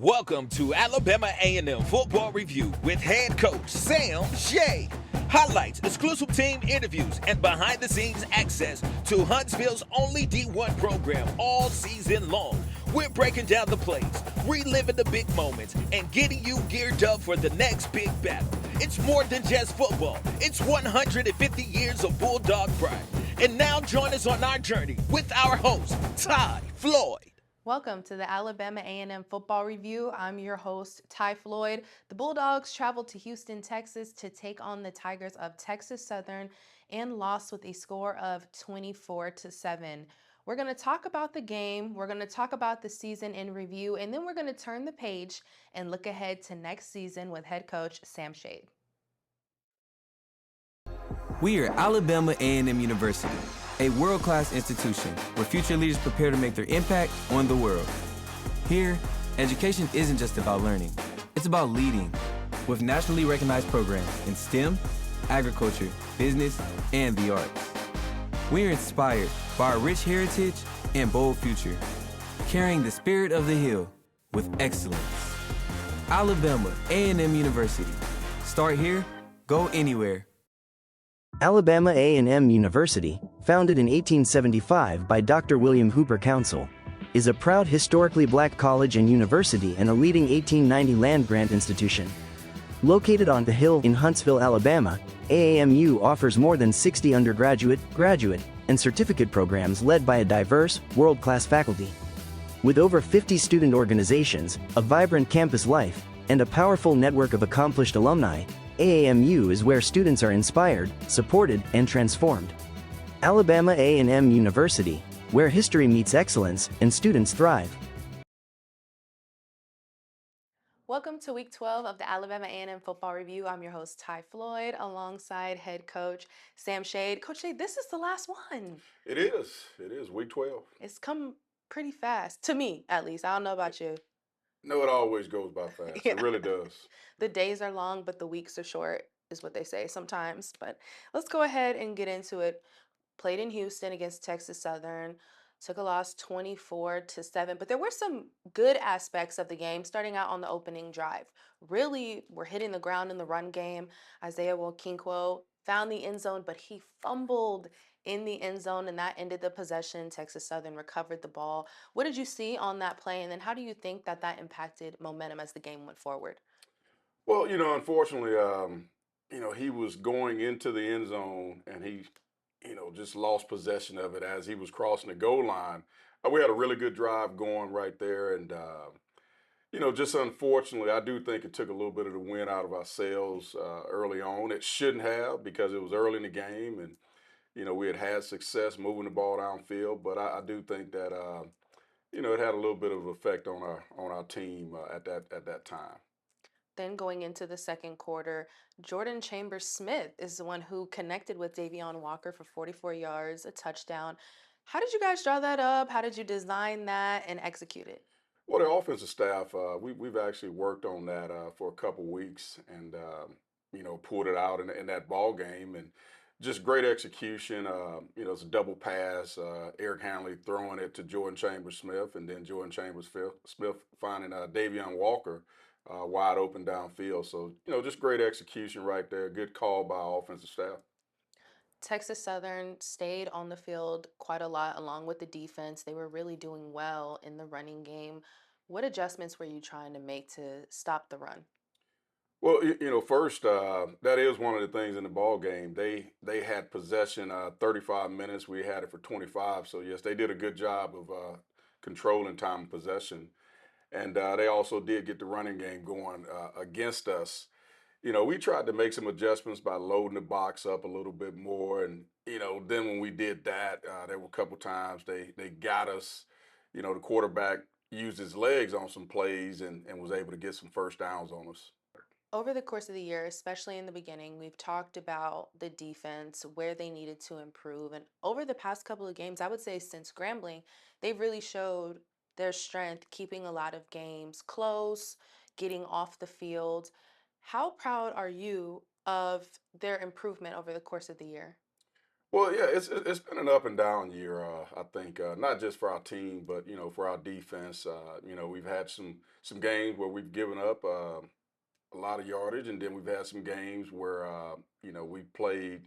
Welcome to Alabama A&M Football Review with head coach Sam Shea. Highlights, exclusive team interviews, and behind-the-scenes access to Huntsville's only D1 program all season long. We're breaking down the plays, reliving the big moments, and getting you geared up for the next big battle. It's more than just football. It's 150 years of Bulldog pride. And now join us on our journey with our host, Ty Floyd. Welcome to the Alabama A&M Football Review. I'm your host, Ty Floyd. The Bulldogs traveled to Houston, Texas to take on the Tigers of Texas Southern and lost with a score of 24-7. We're going to talk about the game, we're going to talk about the season in review, and then we're going to turn the page and look ahead to next season with head coach Sam Shea. We are Alabama A&M University, a world-class institution where future leaders prepare to make their impact on the world. Here, education isn't just about learning, it's about leading, with nationally recognized programs in STEM, agriculture, business, and the arts. We are inspired by our rich heritage and bold future, carrying the spirit of the Hill with excellence. Alabama A&M University. Start here, go anywhere. Alabama A&M University, founded in 1875 by Dr. William Hooper Council, is a proud historically black college and university and a leading 1890 land-grant institution. Located on the Hill in Huntsville, Alabama, AAMU offers more than 60 undergraduate, graduate, and certificate programs led by a diverse, world-class faculty. With over 50 student organizations, a vibrant campus life, and a powerful network of accomplished alumni, AAMU is where students are inspired, supported, and transformed. Alabama A&M University, where history meets excellence and students thrive. Welcome to Week 12 of the Alabama A&M Football Review. I'm your host, Ty Floyd, alongside head coach Sam Shea. Coach Shea, this is the last one. It is Week 12. It's come pretty fast, to me at least. I don't know about you. No, it always goes by fast. Yeah. It really does. The days are long, but the weeks are short, is what they say sometimes. But let's go ahead and get into it. Played in Houston against Texas Southern, took a loss 24-7. But there were some good aspects of the game, starting out on the opening drive. Really, we're hitting the ground in the run game. Isaiah Wokinquo found the end zone, but he fumbled in the end zone, and that ended the possession. Texas Southern recovered the ball. What did you see on that play, and then how do you think that impacted momentum as the game went forward? Well, unfortunately, he was going into the end zone and he, just lost possession of it as he was crossing the goal line. We had a really good drive going right there. And, just unfortunately, I do think it took a little bit of the wind out of our sails early on. It shouldn't have because it was early in the game and, we had success moving the ball downfield. But I do think that, it had a little bit of effect on our team at that time. Then going into the second quarter, Jordan Chambers Smith is the one who connected with Davion Walker for 44 yards, a touchdown. How did you guys draw that up? How did you design that and execute it? Well, the offensive staff, we've actually worked on that for a couple weeks and, pulled it out in that ball game and just great execution. It's a double pass. Eric Hanley throwing it to Jordan Chambers Smith and then Jordan Chambers Smith finding Davion Walker wide open downfield. So, just great execution right there. Good call by our offensive staff. Texas Southern stayed on the field quite a lot along with the defense. They were really doing well in the running game. What adjustments were you trying to make to stop the run? Well, first, that is one of the things in the ball game. They had possession 35 minutes. We had it for 25. So yes, they did a good job of controlling time of possession, and they also did get the running game going against us. We tried to make some adjustments by loading the box up a little bit more, and then when we did that, there were a couple times they got us. The quarterback used his legs on some plays and was able to get some first downs on us. Over the course of the year, especially in the beginning, we've talked about the defense, where they needed to improve. And over the past couple of games, I would say since scrambling, they've really showed their strength, keeping a lot of games close, getting off the field. How proud are you of their improvement over the course of the year? Well, yeah, it's been an up and down year. I think not just for our team, but for our defense. We've had some games where we've given up a lot of yardage, and then we've had some games where we played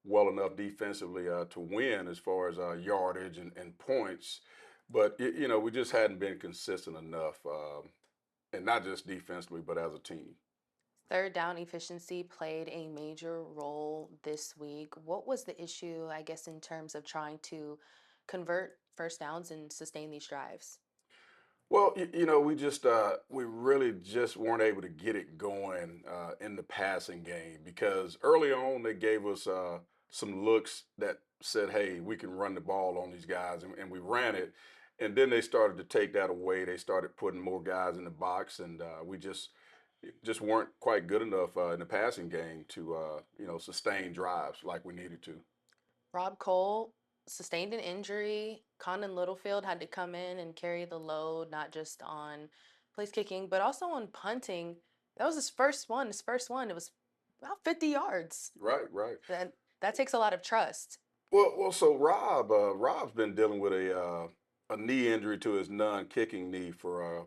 well enough defensively to win as far as yardage and points. But we just hadn't been consistent enough, and not just defensively, but as a team. Third down efficiency played a major role this week. What was the issue, I guess, in terms of trying to convert first downs and sustain these drives? Well, we really just weren't able to get it going in the passing game because early on they gave us some looks that said, "Hey, we can run the ball on these guys," and we ran it. And then they started to take that away. They started putting more guys in the box, and we just weren't quite good enough in the passing game to sustain drives like we needed to. Rob Cole sustained an injury. Condon Littlefield had to come in and carry the load, not just on place kicking, but also on punting. That was his first one. His first one. It was about 50 yards. Right, right. That takes a lot of trust. So Rob's been dealing with a knee injury to his non-kicking knee for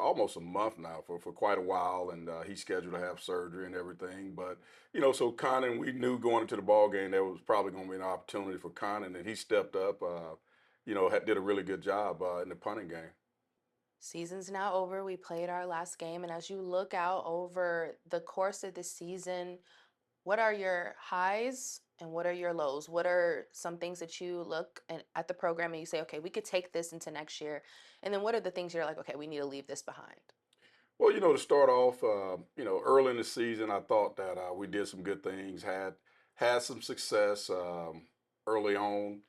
almost a month now, for quite a while, and he's scheduled to have surgery and everything. But so Conan, we knew going into the ball game there was probably going to be an opportunity for Conan, and he stepped up. Did a really good job in the punting game. Season's now over. We played our last game, and as you look out over the course of the season, what are your highs and what are your lows? What are some things that you look at the program and you say, okay, we could take this into next year? And then what are the things you're like, okay, we need to leave this behind? Well, to start off, early in the season, I thought that we did some good things, had some success early on.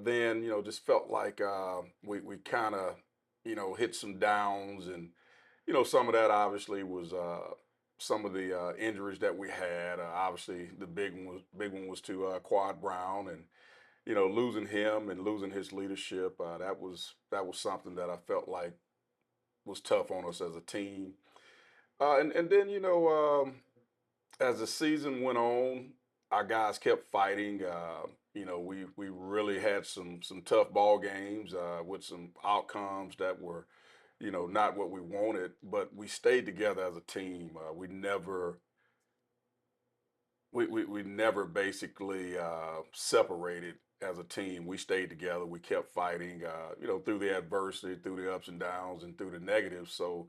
Then, just felt like we kind of, hit some downs, and some of that obviously was some of the injuries that we had. Obviously, the big one was to Quad Brown, and losing him and losing his leadership. That was something that I felt like was tough on us as a team. And then as the season went on, our guys kept fighting. We really had some tough ball games with some outcomes that were not what we wanted, but we stayed together as a team. We never basically separated as a team. We stayed together. We kept fighting, through the adversity, through the ups and downs, and through the negatives. So,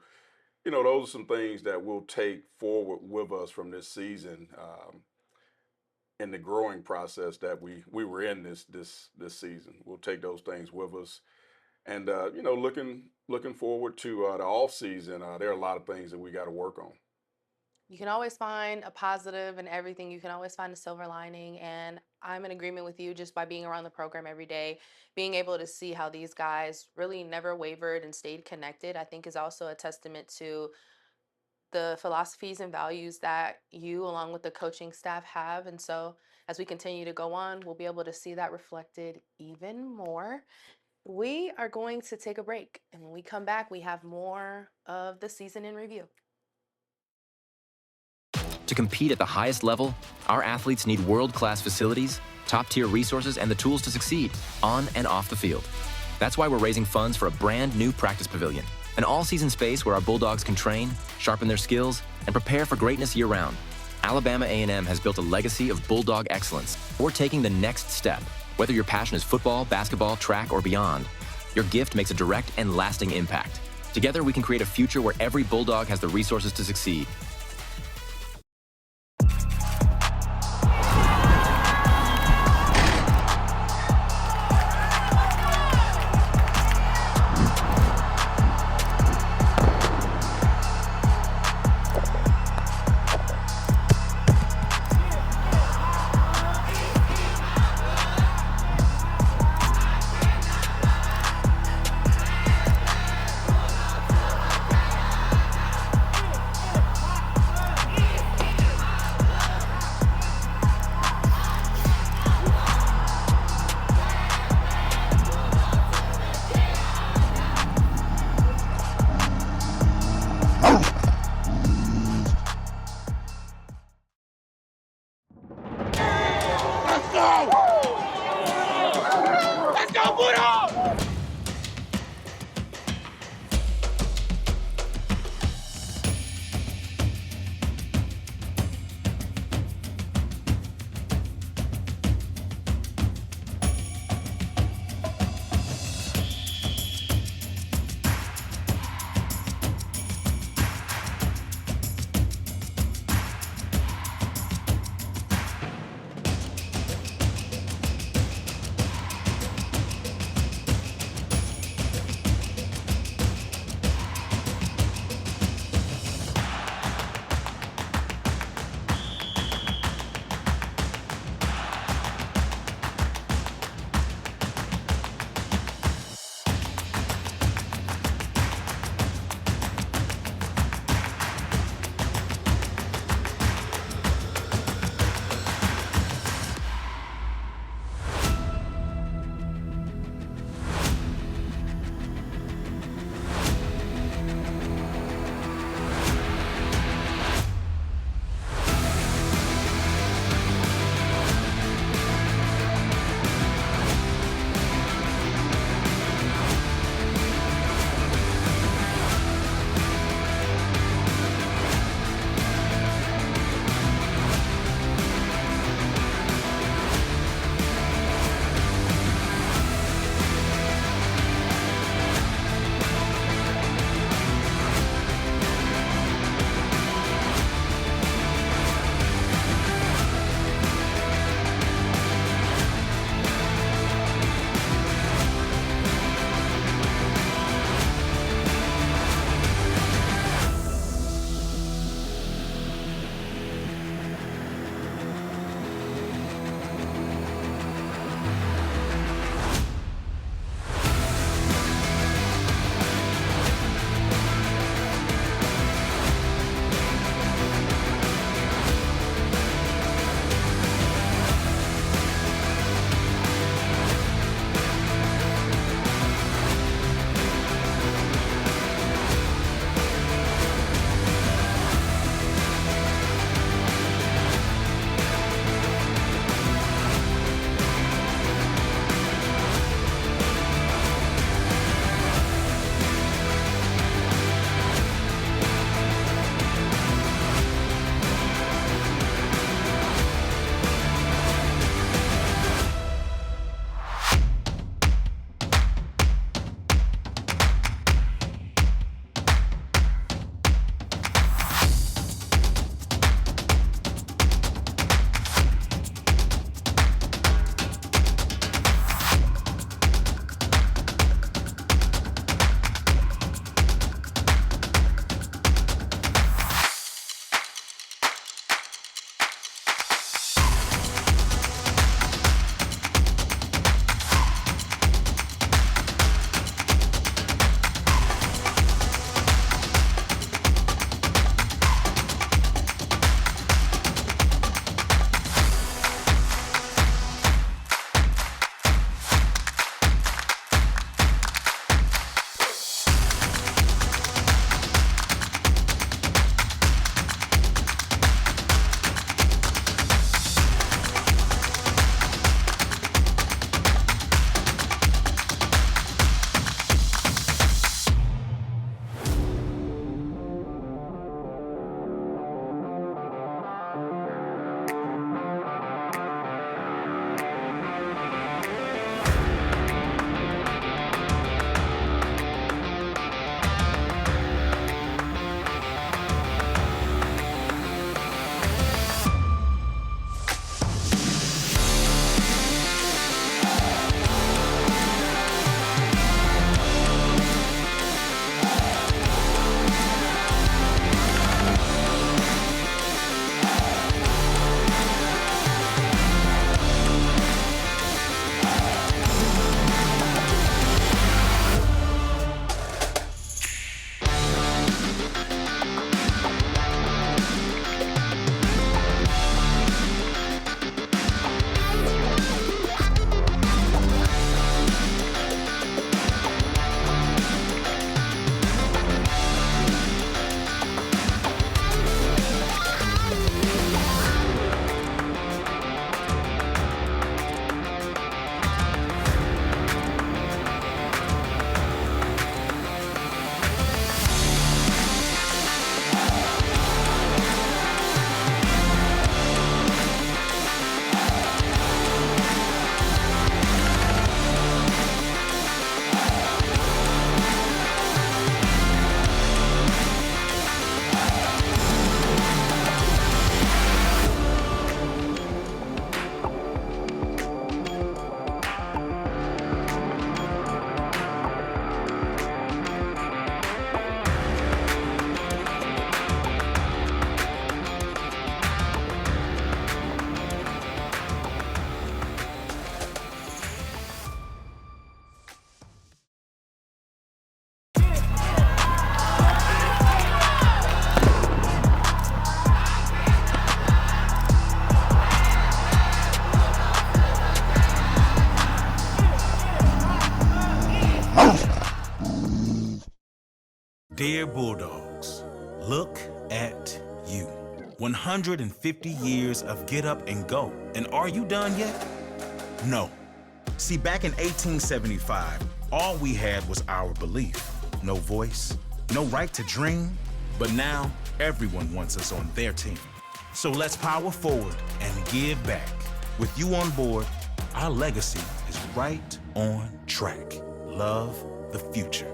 those are some things that we'll take forward with us from this season, in the growing process that we were in this season. We'll take those things with us, and looking forward to the off season. There are a lot of things that we got to work on. You can always find a positive in everything. You can always find a silver lining. And I'm in agreement with you just by being around the program every day, being able to see how these guys really never wavered and stayed connected, I think is also a testament to the philosophies and values that you, along with the coaching staff, have. And so as we continue to go on, we'll be able to see that reflected even more. We are going to take a break. And when we come back, we have more of the season in review. To compete at the highest level, our athletes need world-class facilities, top-tier resources, and the tools to succeed, on and off the field. That's why we're raising funds for a brand new practice pavilion, an all-season space where our Bulldogs can train, sharpen their skills, and prepare for greatness year-round. Alabama A&M has built a legacy of Bulldog excellence. We're taking the next step. Whether your passion is football, basketball, track, or beyond, your gift makes a direct and lasting impact. Together, we can create a future where every Bulldog has the resources to succeed. Look at you. 150 years of get up and go. And are you done yet? No. See, back in 1875, all we had was our belief. No voice, no right to dream. But now, everyone wants us on their team. So let's power forward and give back. With you on board, our legacy is right on track. Love the future.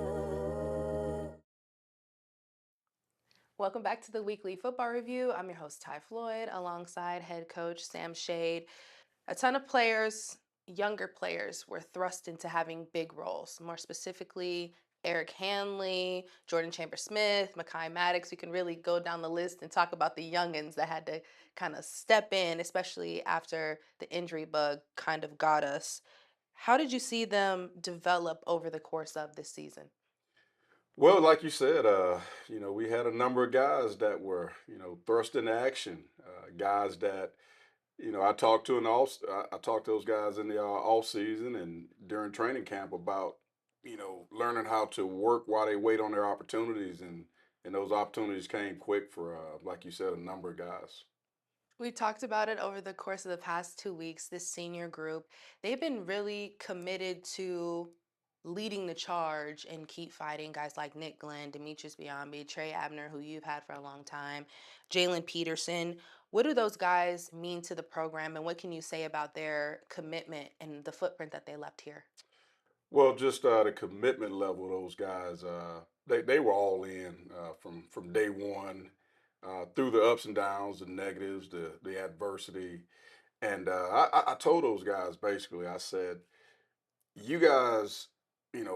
Welcome back to the weekly football review. I'm your host, Ty Floyd, alongside head coach Sam Shade. A ton of players, younger players, were thrust into having big roles. More specifically, Eric Hanley, Jordan Chambers-Smith, Mekhi Maddox. We can really go down the list and talk about the youngins that had to kind of step in, especially after the injury bug kind of got us. How did you see them develop over the course of this season? Well, like you said, we had a number of guys that were, thrust into action. Guys that, I talked to I talked to those guys in the off season and during training camp about, learning how to work while they wait on their opportunities, and those opportunities came quick for, like you said, a number of guys. We talked about it over the course of the past 2 weeks. This senior group, they've been really committed to leading the charge and keep fighting. Guys like Nick Glenn, Demetrius Biombi, Trey Abner, who you've had for a long time, Jalen Peterson. What do those guys mean to the program, and what can you say about their commitment and the footprint that they left here? Well, just the commitment level of those guys, they were all in from day one, through the ups and downs, the negatives, the adversity, and I told those guys basically, I said, you guys,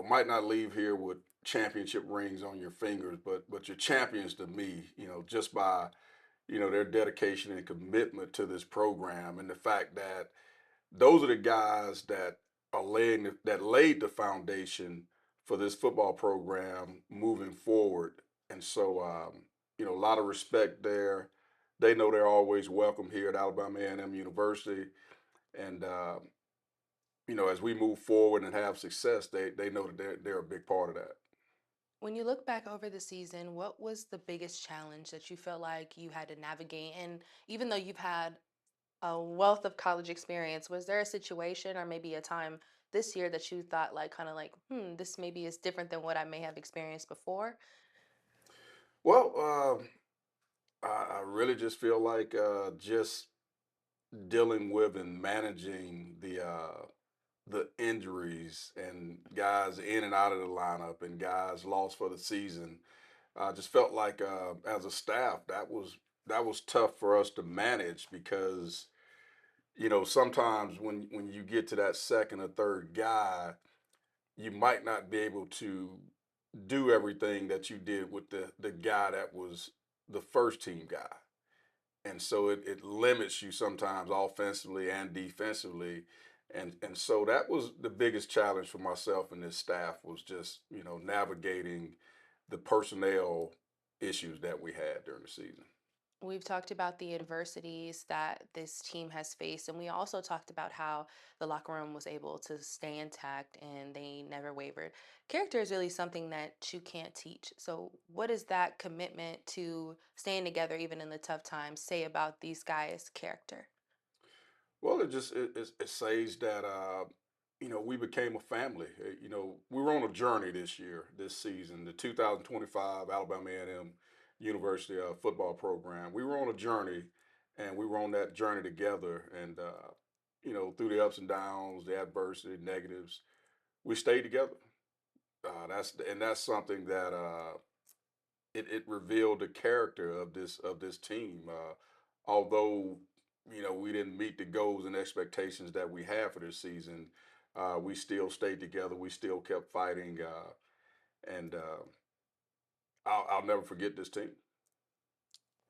might not leave here with championship rings on your fingers, but you're champions to me, just by their dedication and commitment to this program, and the fact that those are the guys that that laid the foundation for this football program moving forward. And so, a lot of respect there. They know they're always welcome here at Alabama A&M University, and as we move forward and have success, they know that they're a big part of that. When you look back over the season, what was the biggest challenge that you felt like you had to navigate? And even though you've had a wealth of college experience, was there a situation or maybe a time this year that you thought like kind of like, this maybe is different than what I may have experienced before? Well, I really just feel like just dealing with and managing the injuries and guys in and out of the lineup and guys lost for the season. I just felt like as a staff that was tough for us to manage because sometimes when you get to that second or third guy, you might not be able to do everything that you did with the guy that was the first team guy. And so it limits you sometimes offensively and defensively. And so that was the biggest challenge for myself and this staff was just, navigating the personnel issues that we had during the season. We've talked about the adversities that this team has faced, and we also talked about how the locker room was able to stay intact and they never wavered. Character is really something that you can't teach. So, what does that commitment to staying together, even in the tough times, say about these guys' character? Well, it says that we became a family. We were on a journey this season, the 2025 Alabama A&M University football program. We were on a journey, and we were on that journey together. And through the ups and downs, the adversity, negatives, we stayed together. That's something that it revealed the character of this team. Although we didn't meet the goals and expectations that we had for this season, we still stayed together. We still kept fighting, and I'll never forget this team.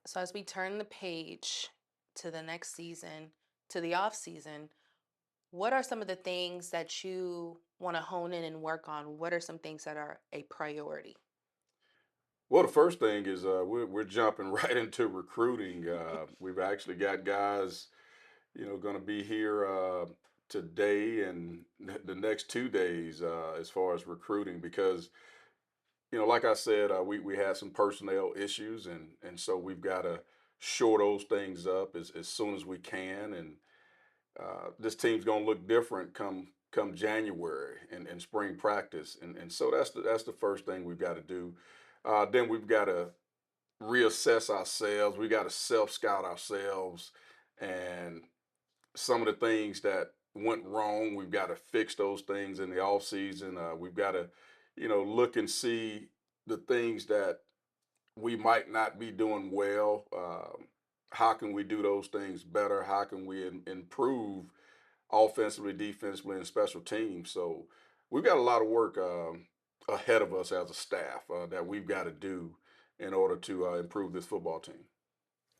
So, as we turn the page to the next season, to the off season, what are some of the things that you want to hone in and work on? What are some things that are a priority? Well, the first thing is we're jumping right into recruiting. We've actually got guys, going to be here today and the next 2 days as far as recruiting because like I said, we had some personnel issues, and so we've got to shore those things up as soon as we can. And this team's gonna look different come January and spring practice, and so that's the first thing we've got to do. Then we've got to reassess ourselves. We got to self scout ourselves, and some of the things that went wrong, we've got to fix those things in the off season. We've got to, look and see the things that we might not be doing well. How can we do those things better? How can we improve offensively, defensively, and special teams? So we've got a lot of work ahead of us as a staff that we've got to do in order to improve this football team.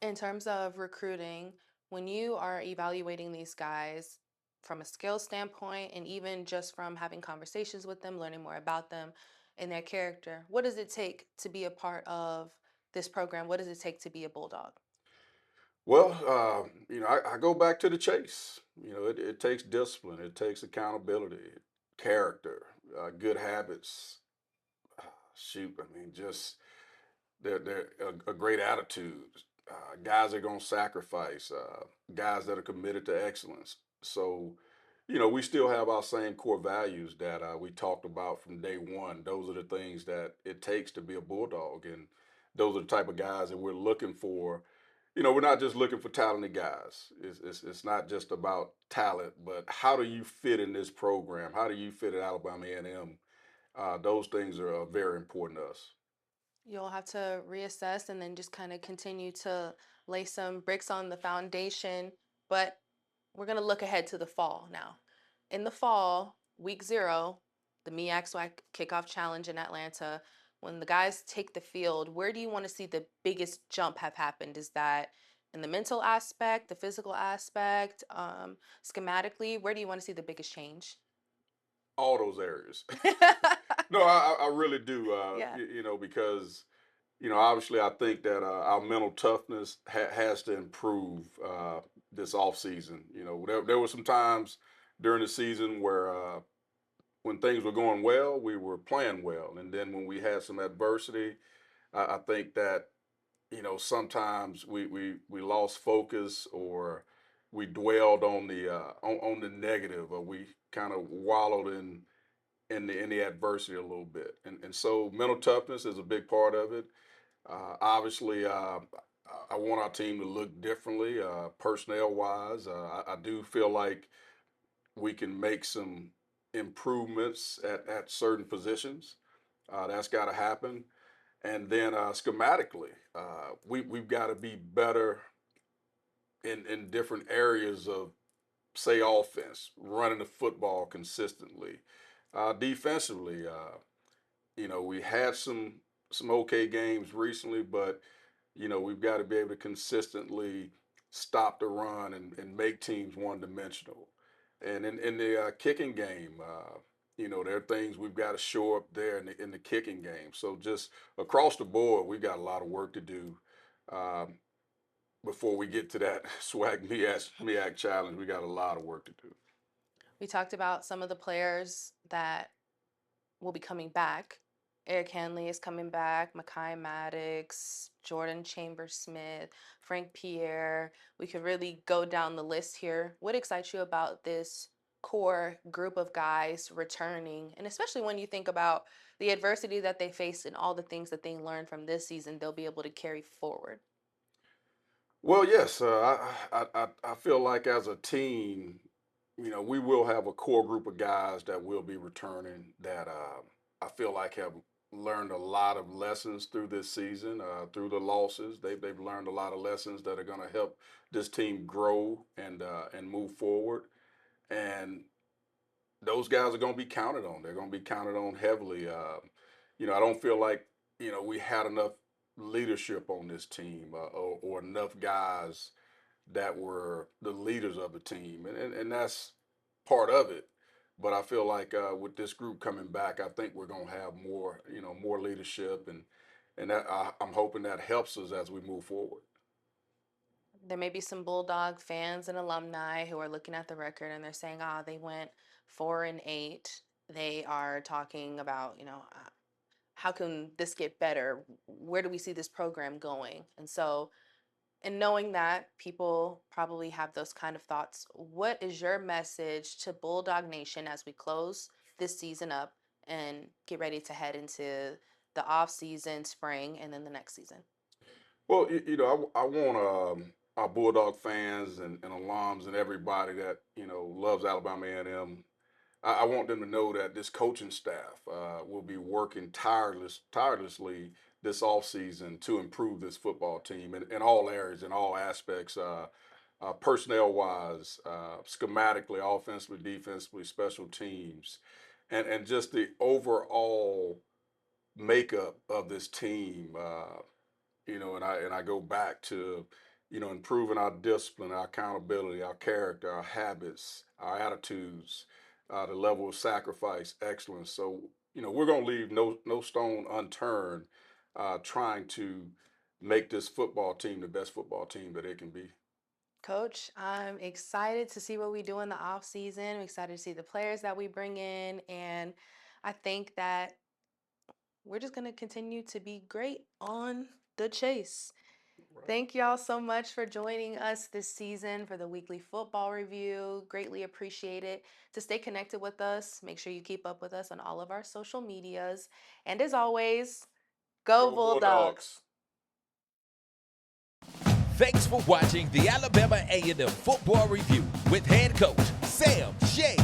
In terms of recruiting, when you are evaluating these guys from a skill standpoint and even just from having conversations with them, learning more about them and their character, what does it take to be a part of this program? What does it take to be a Bulldog? Well, I go back to the chase. It takes discipline, it takes accountability, character, good habits. Shoot, I mean, just they're a great attitude. Guys are gonna sacrifice. Guys that are committed to excellence. So, we still have our same core values that we talked about from day one. Those are the things that it takes to be a bulldog, and those are the type of guys that we're looking for. We're not just looking for talented guys. It's not just about talent, but how do you fit in this program? How do you fit at Alabama A&M? Those things are very important to us. You'll have to reassess and then just kind of continue to lay some bricks on the foundation. But we're going to look ahead to the fall now. In the fall, week 0, the MEAC SWAC kickoff challenge in Atlanta, when the guys take the field, where do you want to see the biggest jump have happened? Is that in the mental aspect, the physical aspect, schematically? Where do you want to see the biggest change? All those areas. No, I really do. Yeah. Because obviously, I think that our mental toughness has to improve this off season. There were some times during the season where when things were going well, we were playing well, and then when we had some adversity, I think that sometimes we lost focus, or we dwelled on the negative, or we kind of wallowed in the adversity a little bit, and so mental toughness is a big part of it. Obviously, I want our team to look differently, personnel wise. I do feel like we can make some improvements at certain positions. That's got to happen. And then schematically, we've got to be better in different areas of, say, offense, running the football consistently. Defensively, we had some okay games recently, but we've got to be able to consistently stop the run and make teams one dimensional. And in the kicking game, there are things we've got to shore up there in the kicking game. So just across the board, we've got a lot of work to do um, before we get to that swag MEAC challenge. We got a lot of work to do. We talked about some of the players that will be coming back. Eric Hanley is coming back, Makai Maddox, Jordan Chambers Smith, Frank Pierre. We could really go down the list here. What excites you about this core group of guys returning? And especially when you think about the adversity that they faced and all the things that they learned from this season, they'll be able to carry forward. Well, yes, I feel like as a team, we will have a core group of guys that will be returning that I feel like have learned a lot of lessons through this season, through the losses. They've learned a lot of lessons that are going to help this team grow and move forward. And those guys are going to be counted on. They're going to be counted on heavily. I don't feel like we had enough leadership on this team, or enough guys that were the leaders of the team, and that's part of it. But I feel like with this group coming back, I think we're going to have more leadership, and that I'm hoping that helps us as we move forward. There may be some Bulldog fans and alumni who are looking at the record and they're saying, they went 4-8. They are talking about, how can this get better? Where do we see this program going? And so, and knowing that people probably have those kind of thoughts, what is your message to Bulldog Nation as we close this season up and get ready to head into the off season, spring, and then the next season? Well, I want our Bulldog fans and alums and everybody that loves Alabama A&M. I want them to know that this coaching staff will be working tirelessly this offseason to improve this football team in all areas, in all aspects, personnel-wise, schematically, offensively, defensively, special teams, and just the overall makeup of this team. And I go back to, improving our discipline, our accountability, our character, our habits, our attitudes, the level of sacrifice, excellence. So, we're going to leave no stone unturned, trying to make this football team the best football team that it can be. Coach, I'm excited to see what we do in the off season. I'm excited to see the players that we bring in, and I think that we're just going to continue to be great on the chase. Thank y'all so much for joining us this season for the weekly football review. Greatly appreciate it. To stay connected with us, make sure you keep up with us on all of our social medias. And as always, go Bulldogs! Thanks for watching the Alabama A&M Football Review with head coach Sam Shea.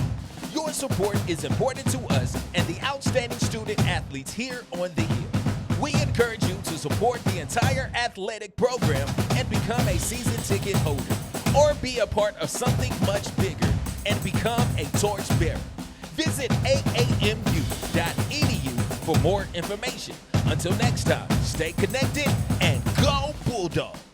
Your support is important to us and the outstanding student athletes here on the Hill. We encourage you to support the entire athletic program and become a season ticket holder, or be a part of something much bigger and become a torchbearer. Visit aamu.edu for more information. Until next time, stay connected and go Bulldogs!